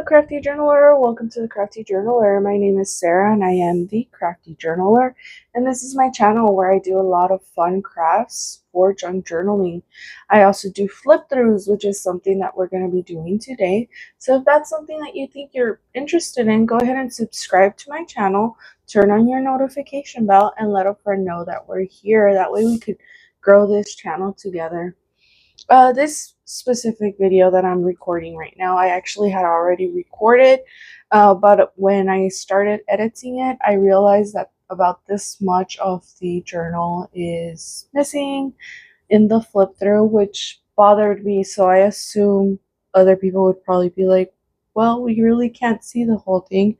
Crafty Journaler. Welcome to the Crafty Journaler. My name is Sarah and I am the Crafty Journaler. And this is my channel where I do a lot of fun crafts for junk journaling. I also do flip throughs, which is something that we're going to be doing today. So if that's something that you think you're interested in, go ahead and subscribe to my channel, turn on your notification bell, and let a friend know that we're here. That way we could grow this channel together. This specific video that I'm recording right now, I actually had already recorded, but when I started editing it, I realized that about this much of the journal is missing in the flip through, which bothered me. So I assume other people would probably be like, well, we really can't see the whole thing.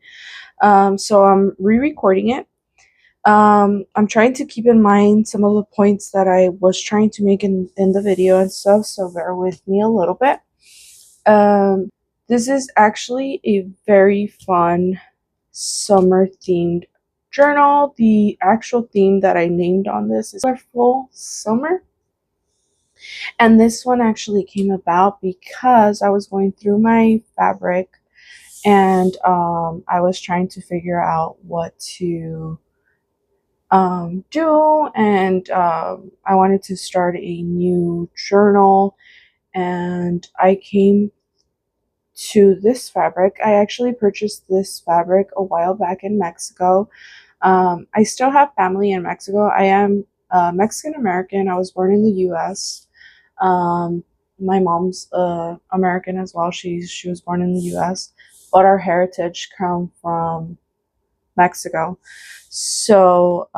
So I'm re-recording it. I'm trying to keep in mind some of the points that I was trying to make in the video and stuff, so bear with me a little bit. This is actually a very fun summer themed journal. The actual theme that I named on this is Colorful Summer. And this one actually came about because I was going through my fabric and I was trying to figure out what to do, and I wanted to start a new journal, and I came to this fabric. I actually purchased this fabric a while back in Mexico. I still have family in Mexico. I am Mexican American. I was born in the US. My mom's American as well. She was born in the US, but our heritage come from Mexico. So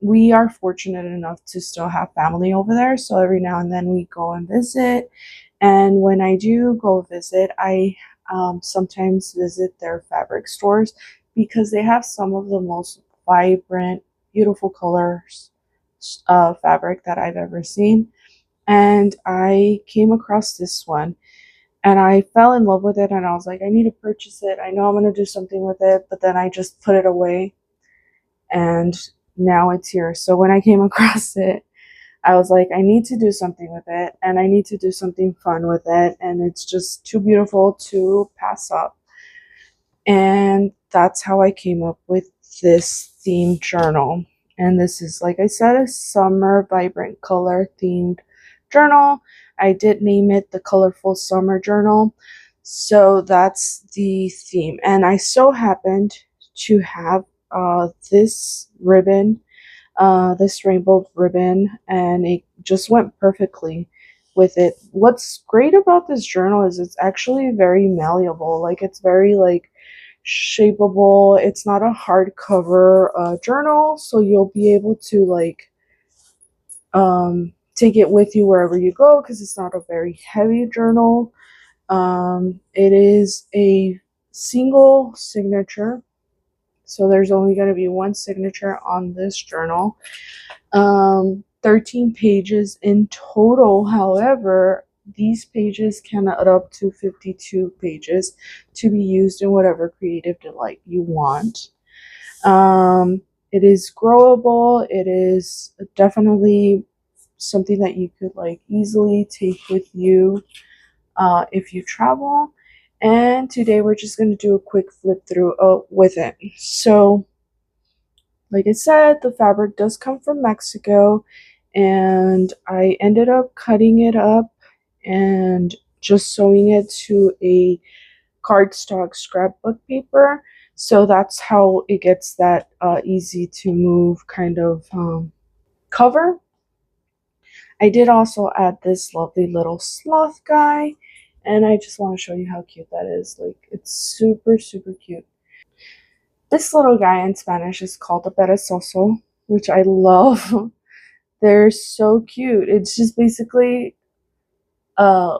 we are fortunate enough to still have family over there. So every now and then we go and visit. And when I do go visit, I sometimes visit their fabric stores because they have some of the most vibrant, beautiful colors fabric that I've ever seen. And I came across this one and I fell in love with it, and I was like, I need to purchase it. I know I'm going to do something with it, but then I just put it away, and now it's here. So when I came across it, I was like, I need to do something with it, and I need to do something fun with it, and it's just too beautiful to pass up. And that's how I came up with this themed journal. And this is, like I said, a summer vibrant color themed journal. I did name it the Colorful Summer Journal. So that's the theme. And I so happened to have this ribbon, this rainbow ribbon, and it just went perfectly with it. What's great about this journal is it's actually very malleable. Like, it's very like shapeable. It's not a hardcover journal, so you'll be able to like take it with you wherever you go because it's not a very heavy journal. It is a single signature, so there's only going to be one signature on this journal. 13 pages in total. However, these pages can add up to 52 pages to be used in whatever creative delight you want. It is growable. It is definitely something that you could like easily take with you if you travel. And today we're just going to do a quick flip through with it. So like I said, the fabric does come from Mexico, and I ended up cutting it up and just sewing it to a cardstock scrapbook paper. So that's how it gets that easy to move kind of cover. I did also add this lovely little sloth guy, and I just want to show you how cute that is. Like, it's super, super cute. This little guy in Spanish is called a perezoso, which I love. They're so cute. It's just basically uh,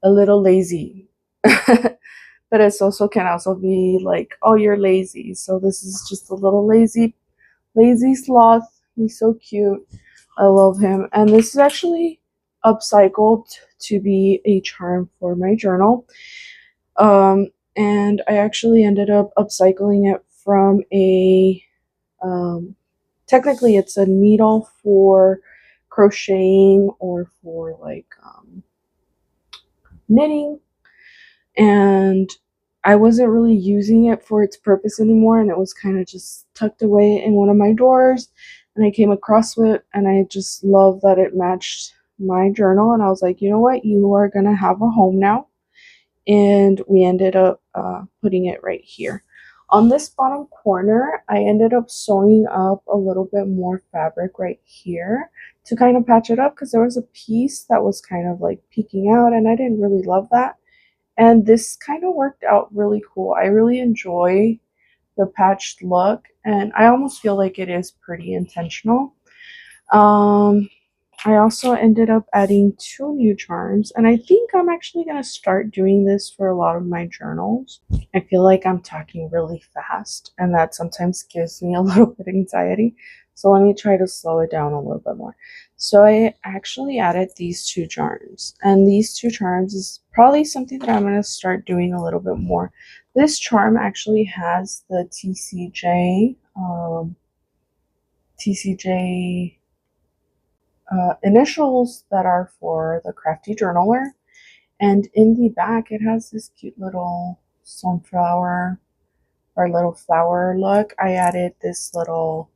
a little lazy. Perezoso can also be like, oh, you're lazy. So this is just a little lazy sloth. He's so cute. I love him. And this is actually upcycled to be a charm for my journal. And I actually ended up upcycling it from a technically it's a needle for crocheting or for like knitting. and I wasn't really using it for its purpose anymore, and it was kind of just tucked away in one of my drawers, and I came across it, and I just love that it matched my journal, and I was like, you know what, you are gonna have a home now. And we ended up putting it right here. On this bottom corner, I ended up sewing up a little bit more fabric right here to kind of patch it up, because there was a piece that was kind of like peeking out and I didn't really love that. And this kind of worked out really cool. I really enjoy the patched look, and I almost feel like it is pretty intentional. Um, I also ended up adding 2 new charms, and I think I'm actually going to start doing this for a lot of my journals. I feel like I'm talking really fast, and that sometimes gives me a little bit of anxiety. So let me try to slow it down a little bit more. So I actually added these 2 charms, and these 2 charms is probably something that I'm going to start doing a little bit more. This charm actually has the TCJ initials that are for the Crafty Journaler. And in the back, it has this cute little sunflower or little flower look. I added this little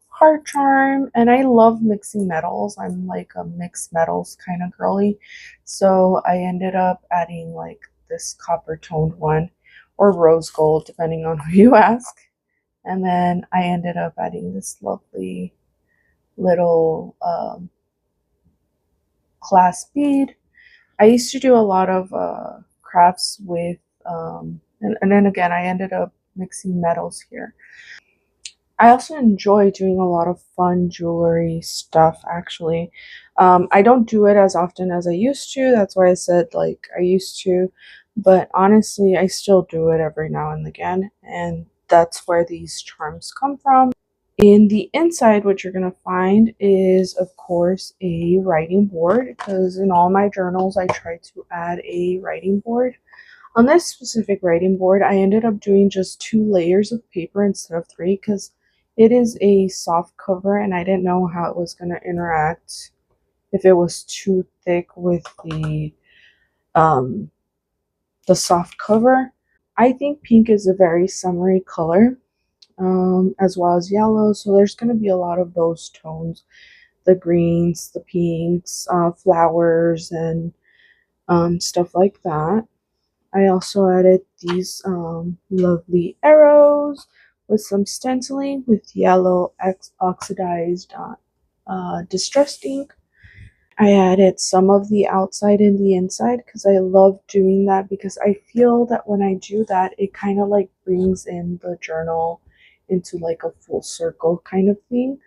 heart charm, and I love mixing metals. I'm like a mixed metals kind of girly. So I ended up adding like this copper toned one or rose gold, depending on who you ask. And then I ended up adding this lovely little clasp bead. I used to do a lot of crafts with, and then again, I ended up mixing metals here. I also enjoy doing a lot of fun jewelry stuff, actually. I don't do it as often as I used to. That's why I said, like, I used to. But honestly, I still do it every now and again. And that's where these charms come from. In the inside, what you're going to find is, of course, a writing board, because in all my journals, I try to add a writing board. On this specific writing board, I ended up doing just 2 layers of paper instead of 3, because it is a soft cover and I didn't know how it was going to interact if it was too thick with the soft cover. I think pink is a very summery color, as well as yellow, so there's going to be a lot of those tones, the greens, the pinks, flowers, and stuff like that. I also added these lovely arrows with some stenciling with yellow oxidized distressed ink. I added some of the outside and the inside because I love doing that, because I feel that when I do that, it kind of like brings in the journal into like a full circle kind of thing.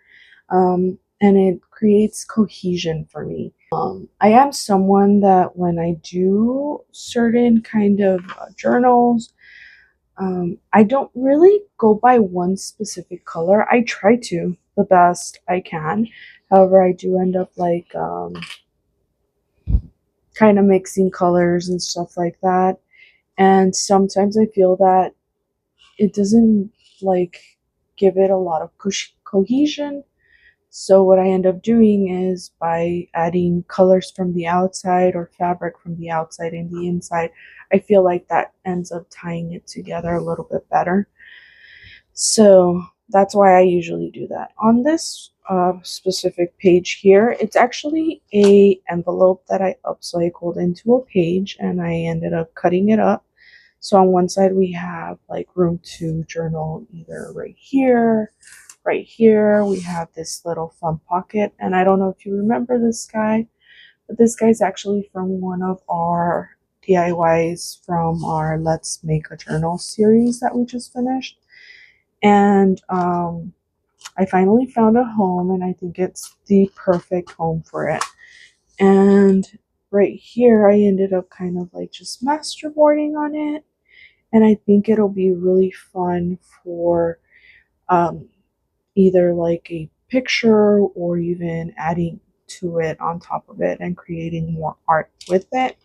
And it creates cohesion for me. I am someone that when I do certain kind of journals, I don't really go by one specific color. I try to the best I can. However, I do end up like kind of mixing colors and stuff like that. And sometimes I feel that it doesn't like give it a lot of cohesion. So what I end up doing is by adding colors from the outside or fabric from the outside and the inside, I feel like that ends up tying it together a little bit better. So that's why I usually do that. On this specific page here, it's actually a envelope that I upcycled into a page, and I ended up cutting it up. So on one side we have like room to journal either right here. Right here we have this little fun pocket, and I don't know if you remember this guy, but this guy's actually from one of our DIYs from our Let's Make a Journal series that we just finished. And I finally found a home, and I think it's the perfect home for it. And right here I ended up kind of like just masterboarding on it, and I think it'll be really fun for um, either like a picture or even adding to it on top of it and creating more art with it.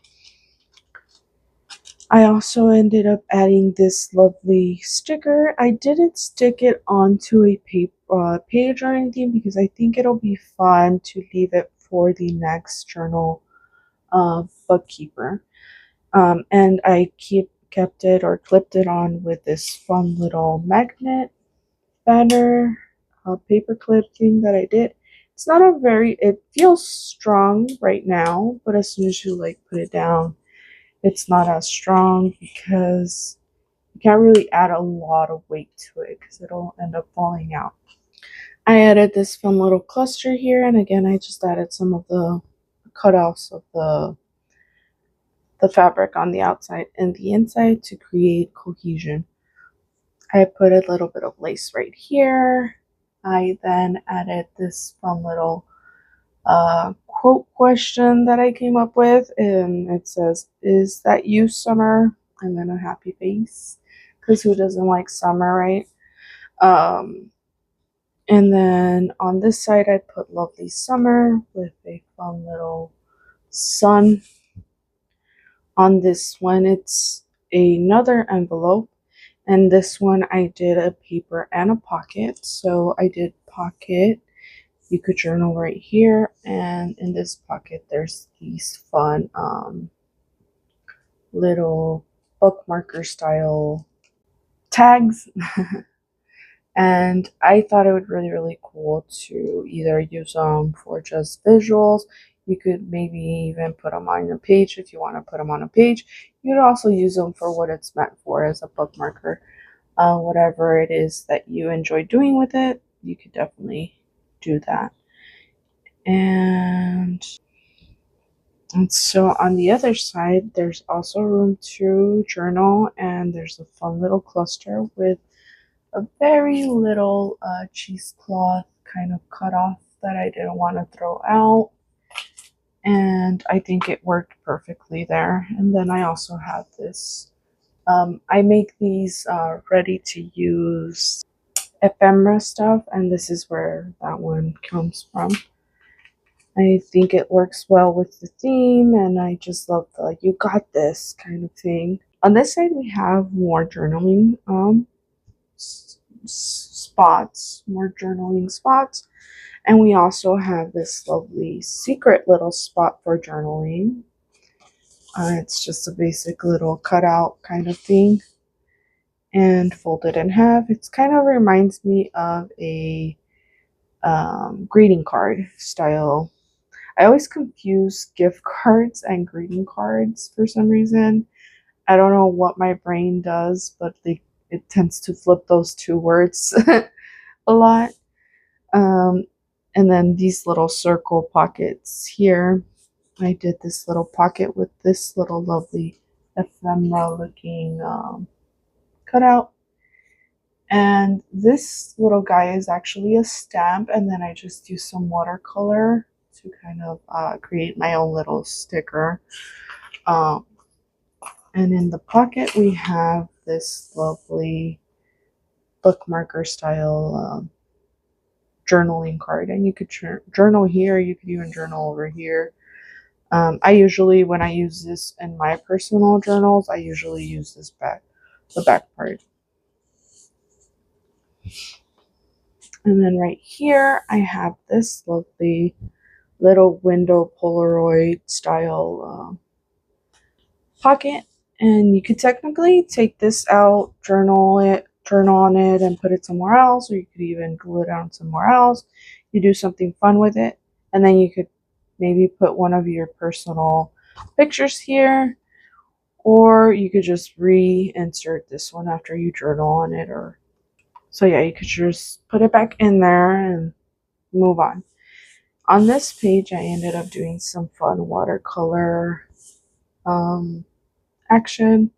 I also ended up adding this lovely sticker. I didn't stick it onto a page or anything, because I think it'll be fun to leave it for the next journal bookkeeper. And I kept it or clipped it on with this fun little magnet banner paper clip thing that I did. It's not a very, it feels strong right now, but as soon as you like put it down, it's not as strong because you can't really add a lot of weight to it because it'll end up falling out. I added this fun little cluster here, and again I just added some of the cutoffs of the fabric on the outside and the inside to create cohesion. I put a little bit of lace right here. I then added this fun little quote question that I came up with, and it says, "Is that you, summer?" And then a happy face, because who doesn't like summer, right? Um, and then on this side, I put Lovely Summer with a fun little sun. On this one, it's another envelope, and this one I did a paper and a pocket. So I did pocket. You could journal right here, and in this pocket there's these fun little bookmarker style tags. And I thought it would really cool to either use them for just visuals. You could maybe even put them on your page if you want to put them on a page. You could also use them for what it's meant for, as a bookmarker. Whatever it is that you enjoy doing with it, you could definitely do that. And so on the other side, there's also room to journal, and there's a fun little cluster with a very little cheesecloth kind of cut off that I didn't want to throw out. And I think it worked perfectly there. And then I also have this, I make these ready to use ephemera stuff, and this is where that one comes from. I think it works well with the theme, and I just love the "you got this" kind of thing. On this side, we have more journaling spots, more journaling spots, and we also have this lovely secret little spot for journaling. It's just a basic little cutout kind of thing and folded in half. It kind of reminds me of a greeting card style. I always confuse gift cards and greeting cards for some reason. I don't know what my brain does, but it tends to flip those two words a lot. Um, and then these little circle pockets here. I did this little pocket with this little lovely ephemera looking cutout. And this little guy is actually a stamp, and then I just used some watercolor to kind of create my own little sticker. Um, and in the pocket, we have this lovely bookmarker style journaling card. And you could journal here, you could even journal over here. I usually, when I use this in my personal journals, I usually use this the back part. And then right here, I have this lovely little window Polaroid style pocket, and you could technically take this out, journal on it, and put it somewhere else, or you could even glue it on somewhere else. You do something fun with it, and then you could maybe put one of your personal pictures here, or you could just reinsert this one after you journal on it. Or so yeah, you could just put it back in there and move on. On this page, I ended up doing some fun watercolor action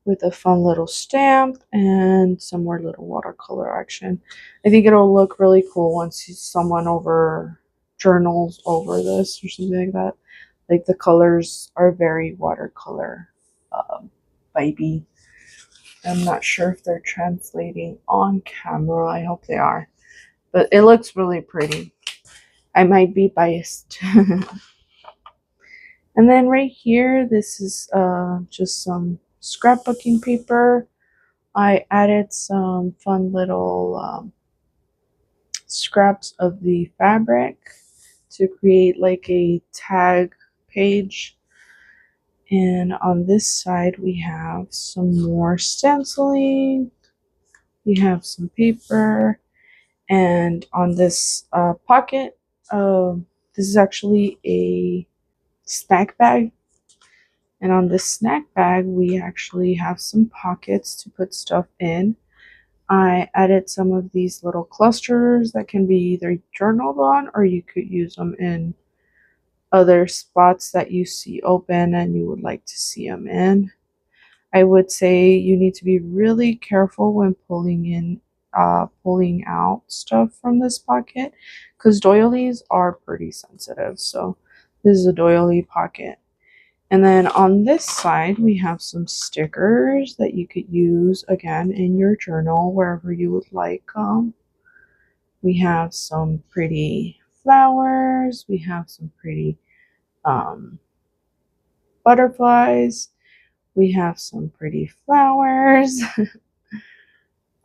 with a fun little stamp and some more little watercolor action. I think it'll look really cool once someone over journals over this or something like that. Like, the colors are very watercolor vibey. I'm not sure if they're translating on camera. I hope they are. But it looks really pretty. I might be biased. And then right here, this is just some scrapbooking paper. I added some fun little scraps of the fabric to create like a tag page. And on this side, we have some more stenciling. We have some paper. And on this pocket, this is actually a snack bag. And on this snack bag, we actually have some pockets to put stuff in. I added some of these little clusters that can be either journaled on, or you could use them in other spots that you see open and you would like to see them in. I would say you need to be really careful when pulling out stuff from this pocket, because doilies are pretty sensitive. So this is a doily pocket. And then on this side, we have some stickers that you could use again in your journal wherever you would like. We have some pretty flowers. We have some pretty um, butterflies. We have some pretty flowers.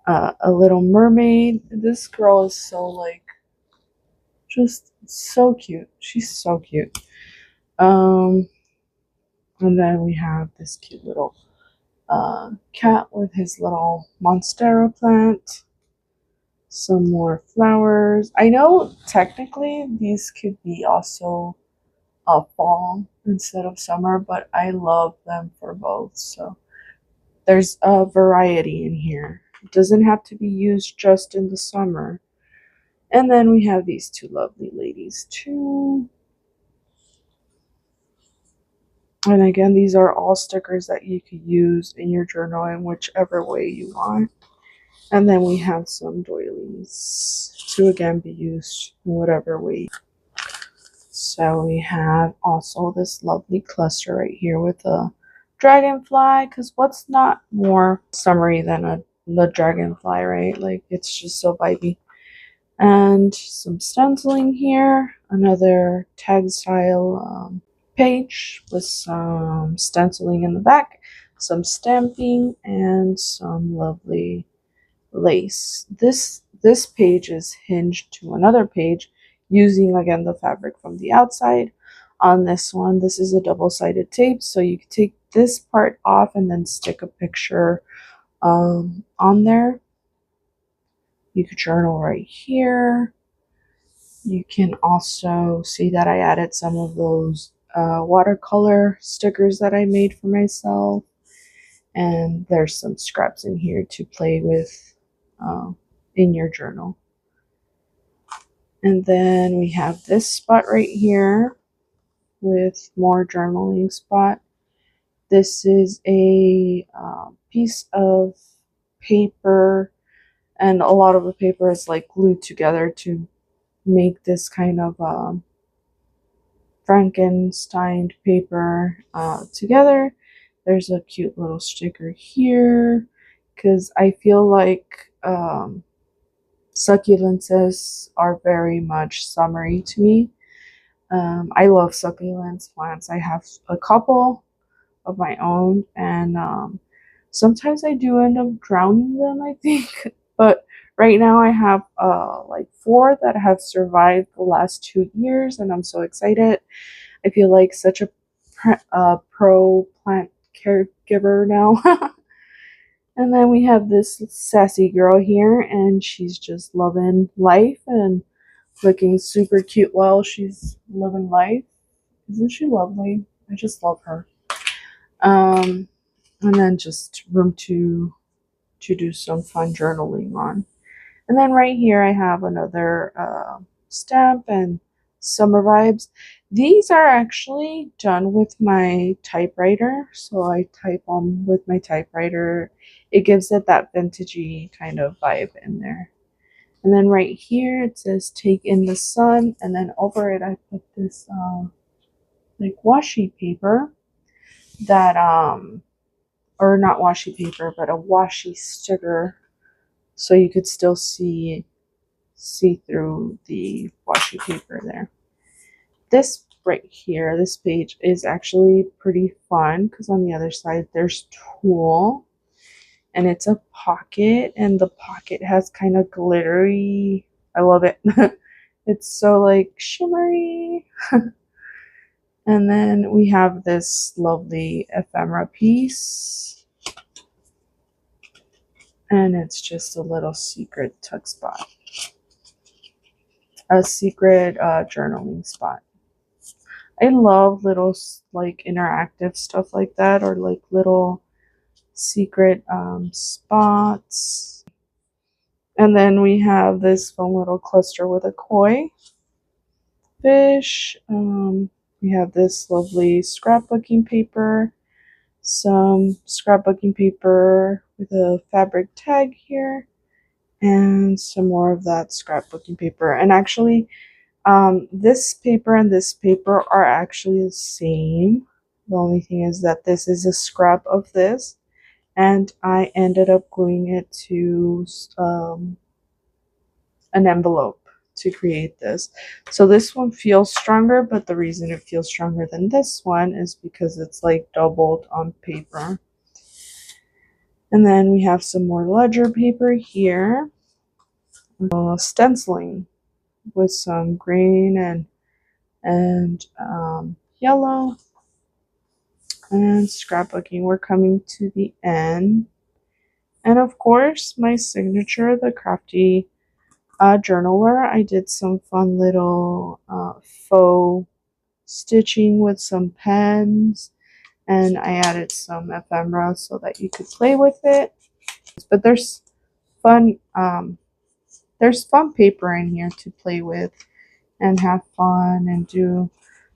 A little mermaid. This girl is so like, just so cute. She's so cute. And then we have this cute little cat with his little monstera plant. Some more flowers. I know technically these could be also fall instead of summer, but I love them for both. So there's a variety in here. It doesn't have to be used just in the summer. And then we have these two lovely ladies too. And again, these are all stickers that you could use in your journal in whichever way you want. And then we have some doilies to again be used in whatever way. So we have also this lovely cluster right here with a dragonfly, because what's not more summery than the dragonfly, right? Like, it's just so vibey. And some stenciling here, another tag style page with some stenciling in the back, some stamping, and some lovely lace. This page is hinged to another page using again the fabric from the outside. On this one, this is a double-sided tape, so you can take this part off and then stick a picture on there. You could journal right here. You can also see that I added some of those watercolor stickers that I made for myself. And there's some scraps in here to play with in your journal. And then we have this spot right here with more journaling spot. This is a piece of paper, and a lot of the paper is like glued together to make this kind of Frankenstein paper together. There's a cute little sticker here because I feel like succulences are very much summery to me. I love succulents plants. I have a couple of my own, and sometimes I do end up drowning them, I think. But right now I have like 4 that have survived the last 2 years, and I'm so excited. I feel like such a pro plant caregiver now. And then we have this sassy girl here, and she's just loving life and looking super cute while she's living life. Isn't she lovely? I just love her. And then just room to do some fun journaling on. And then right here I have another stamp and summer vibes. These are actually done with my typewriter, so I type on with my typewriter. It gives it that vintagey kind of vibe in there. And then right here it says take in the sun, and then over it I put this like washi paper that or not washi paper, but a washi sticker, so you could still see through the washi paper there. This right here, this page is actually pretty fun because on the other side there's tulle, and it's a pocket, and the pocket has kind of glittery. I love it. It's so like shimmery. And then we have this lovely ephemera piece. And it's just a little secret tuck spot. A secret journaling spot. I love little like interactive stuff like that, or like little secret spots. And then we have this fun little cluster with a koi fish. We have this lovely scrapbooking paper, some scrapbooking paper with a fabric tag here, and some more of that scrapbooking paper. And actually, this paper and this paper are actually the same. The only thing is that this is a scrap of this, and I ended up gluing it to an envelope to create this. So this one feels stronger, but the reason it feels stronger than this one is because it's like doubled on paper. And then we have some more ledger paper here, stenciling with some green and yellow, and scrapbooking. We're coming to the end. And of course, my signature, the Crafty journaler. I did some fun little faux stitching with some pens, and I added some ephemera so that you could play with it. But fun there's fun paper in here to play with and have fun and do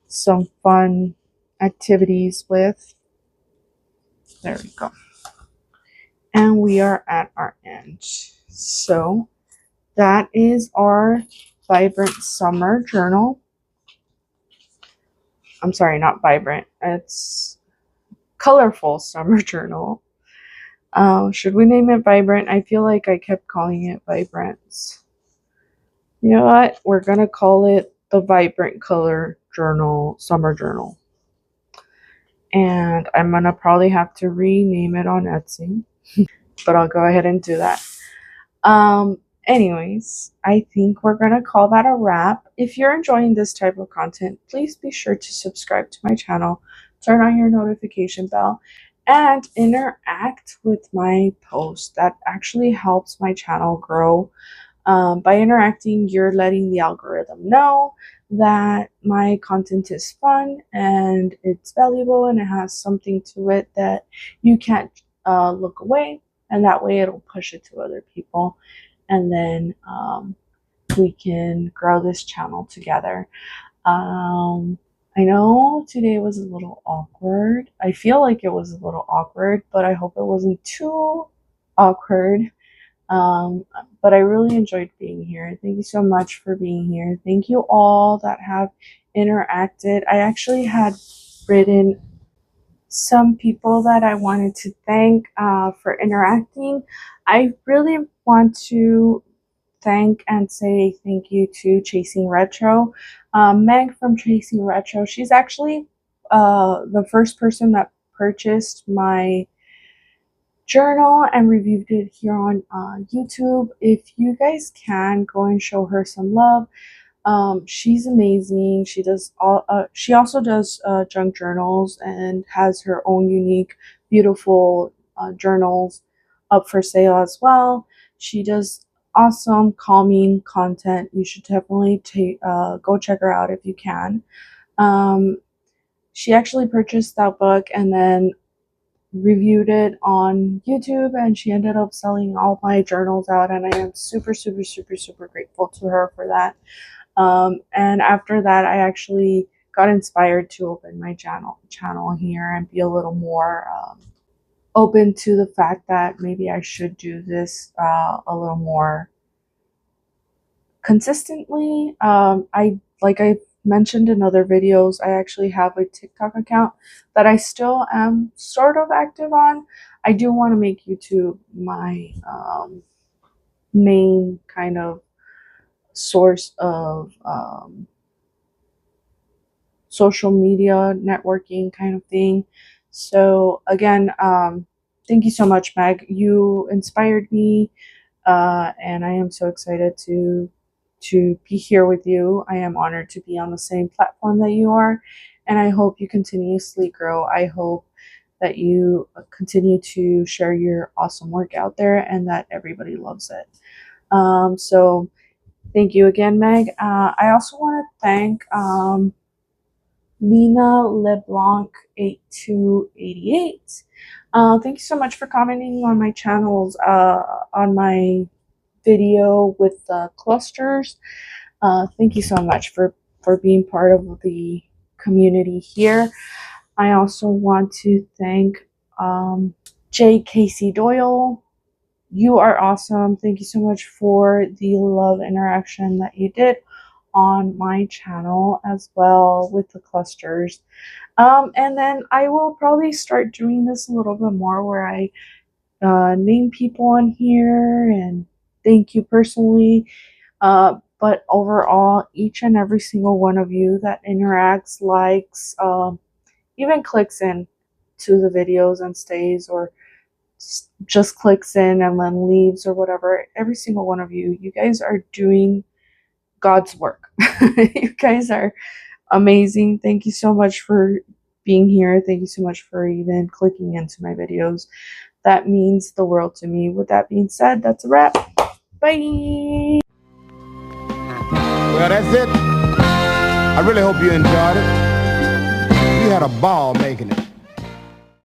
some fun activities with. There we go. And we are at our end. So that is our vibrant summer journal. I'm sorry, not vibrant. It's colorful summer journal. Should we name it vibrant? I feel like I kept calling it vibrance. You know what? We're gonna call it the Vibrant Color Journal Summer Journal. And I'm gonna probably have to rename it on Etsy, but I'll go ahead and do that. Anyways, I think we're gonna call that a wrap. If you're enjoying this type of content, please be sure to subscribe to my channel, turn on your notification bell, and interact with my posts. That actually helps my channel grow. By interacting, you're letting the algorithm know that my content is fun and it's valuable and it has something to it that you can't look away, and that way it'll push it to other people, and then we can grow this channel together. I know today was a little awkward. I feel like it was a little awkward, but I hope it wasn't too awkward. But I really enjoyed being here. Thank you so much for being here. Thank you all that have interacted. I actually had written some people that I wanted to thank for interacting. I really want to thank and say thank you to Chasing Retro. Meg from Chasing Retro, she's actually the first person that purchased my journal and reviewed it here on YouTube. If you guys can, go and show her some love. She's amazing. She does all. She also does junk journals and has her own unique, beautiful journals up for sale as well. She does awesome, calming content. You should definitely go check her out if you can. She actually purchased that book and then reviewed it on YouTube, and she ended up selling all my journals out, and I am super grateful to her for that. And after that, I actually got inspired to open my channel here and be a little more open to the fact that maybe I should do this a little more consistently. I mentioned in other videos, I actually have a TikTok account that I still am sort of active on. I do want to make YouTube my main kind of source of social media networking kind of thing. So again, thank you so much, Meg. You inspired me, and I am so excited to be here with you. I am honored to be on the same platform that you are, and I hope you continuously grow. I hope that you continue to share your awesome work out there and that everybody loves it. So thank you again, Meg. I also want to thank Lena LeBlanc 8288. Thank you so much for commenting on my channels, on my video with the clusters. Thank you so much for being part of the community here. I also want to thank J. Casey Doyle. You are awesome. Thank you so much for the love interaction that you did on my channel as well with the clusters. And then I will probably start doing this a little bit more where I name people on here and thank you personally. But overall, each and every single one of you that interacts, likes, even clicks in to the videos and stays, or just clicks in and then leaves or whatever, every single one of you, you guys are doing God's work. You guys are amazing. Thank you so much for being here. Thank you so much for even clicking into my videos. That means the world to me. With that being said, that's a wrap. Bye. Well, that's it. I really hope you enjoyed it. We had a ball making it.